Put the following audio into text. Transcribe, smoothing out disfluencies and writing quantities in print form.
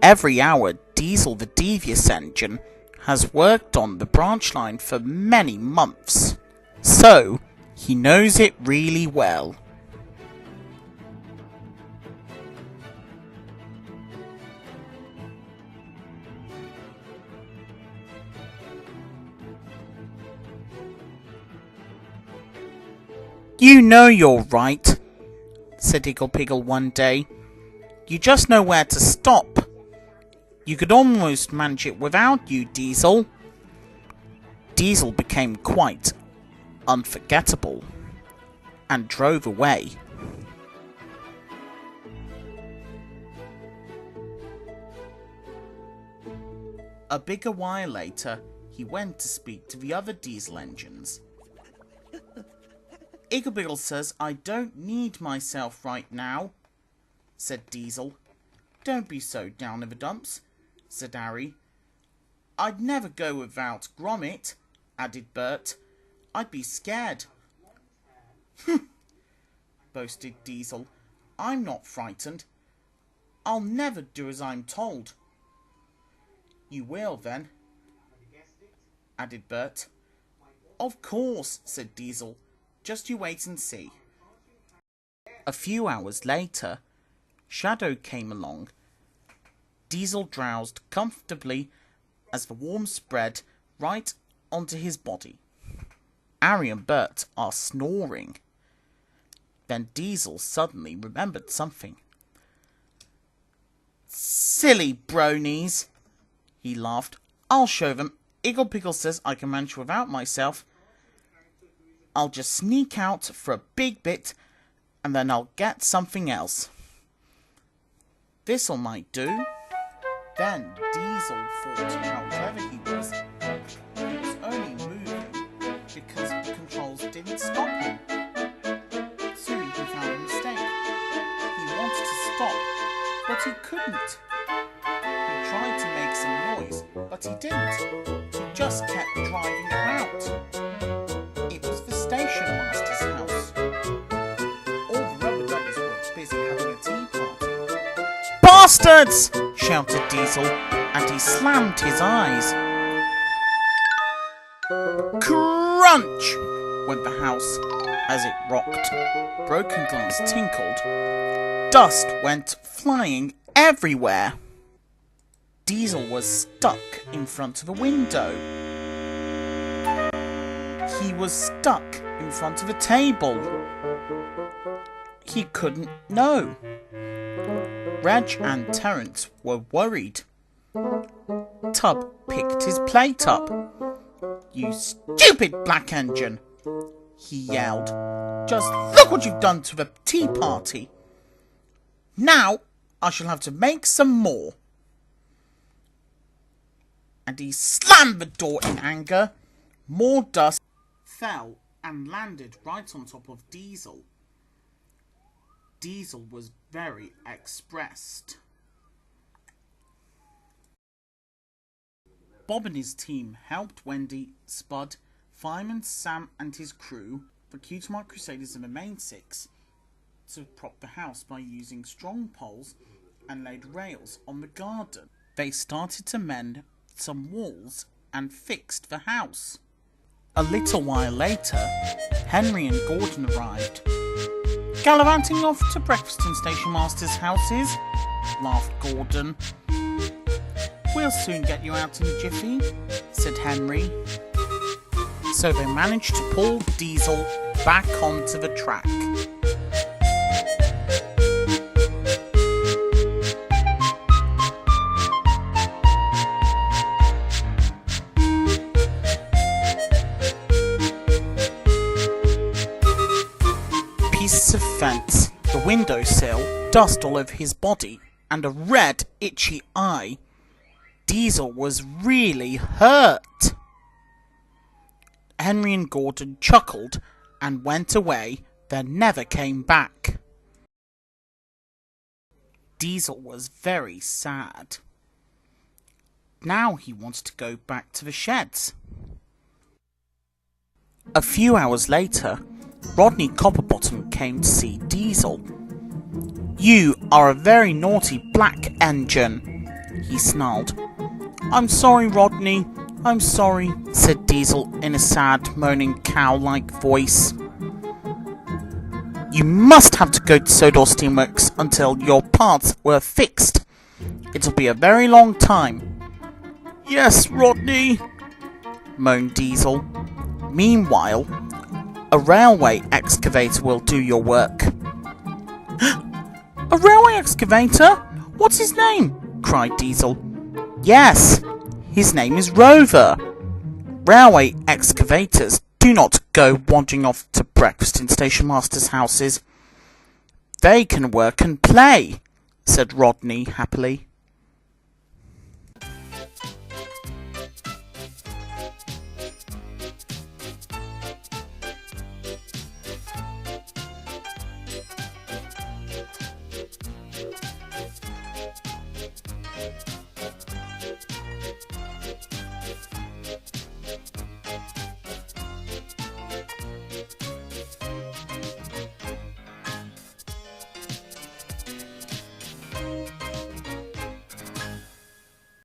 Every hour, Diesel the devious engine has worked on the branch line for many months, so he knows it really well. "You know you're right," said Igglepiggle one day. "You just know where to stop. You could almost manage it without you, Diesel." Diesel became quite unforgettable and drove away. A bigger while later, he went to speak to the other diesel engines. "Igglepiggle says I don't need myself right now," said Diesel. "Don't be so down in the dumps," said Arry. "I'd never go without Gromit," added Bert. "I'd be scared." Boasted Diesel. "I'm not frightened. I'll never do as I'm told." "You will, then," added Bert. "Of course," said Diesel. "Just you wait and see." A few hours later, Shadow came along. Diesel drowsed comfortably as the warmth spread right onto his body. Arry and Bert are snoring. Then Diesel suddenly remembered something. "Silly bronies," he laughed. "I'll show them. Igglepiggle says I can manage without myself. I'll just sneak out for a big bit, and then I'll get something else. This'll might do." Then Diesel thought how clever he was only moving because the controls didn't stop him. Soon he found a mistake. He wanted to stop, but he couldn't. He tried to make some noise, but he didn't. He just kept driving about. It was the stationmaster's house. All the Rubadubbers were busy having a tea party. "Bastards!" shouted Diesel, and he slammed his eyes. Crunch went the house as it rocked. Broken glass tinkled. Dust went flying everywhere. Diesel was stuck in front of a window. He was stuck in front of a table. He couldn't know. Reg and Terence were worried. Tubb picked his plate up. "You stupid black engine," he yelled. "Just look what you've done to the tea party. Now I shall have to make some more." And he slammed the door in anger. More dust fell and landed right on top of Diesel. Diesel was very expressed. Bob and his team helped Wendy, Spud, Fireman Sam and his crew, the Cutemark Crusaders and the main six, to prop the house by using strong poles and laid rails on the garden. They started to mend some walls and fixed the house. A little while later, Henry and Gordon arrived. "Gallivanting off to breakfast in stationmaster's houses," laughed Gordon. "We'll soon get you out in a jiffy," said Henry. So they managed to pull Diesel back onto the track. Pieces of fence, the windowsill, dust all over his body, and a red, itchy eye. Diesel was really hurt. Henry and Gordon chuckled and went away, then never came back. Diesel was very sad. Now he wanted to go back to the sheds. A few hours later, Rodney Copperbottom came to see Diesel. "You are a very naughty black engine," he snarled. I'm sorry, Rodney. I'm sorry, said Diesel in a sad, moaning cow-like voice. You must have to go to Sodor Steamworks until your parts were fixed. It'll be a very long time. Yes, Rodney, moaned Diesel. Meanwhile, a railway excavator will do your work. A railway excavator? What's his name? Cried Diesel. Yes, his name is Rover. Railway excavators do not go wandering off to breakfast in stationmasters' houses. They can work and play, said Rodney happily.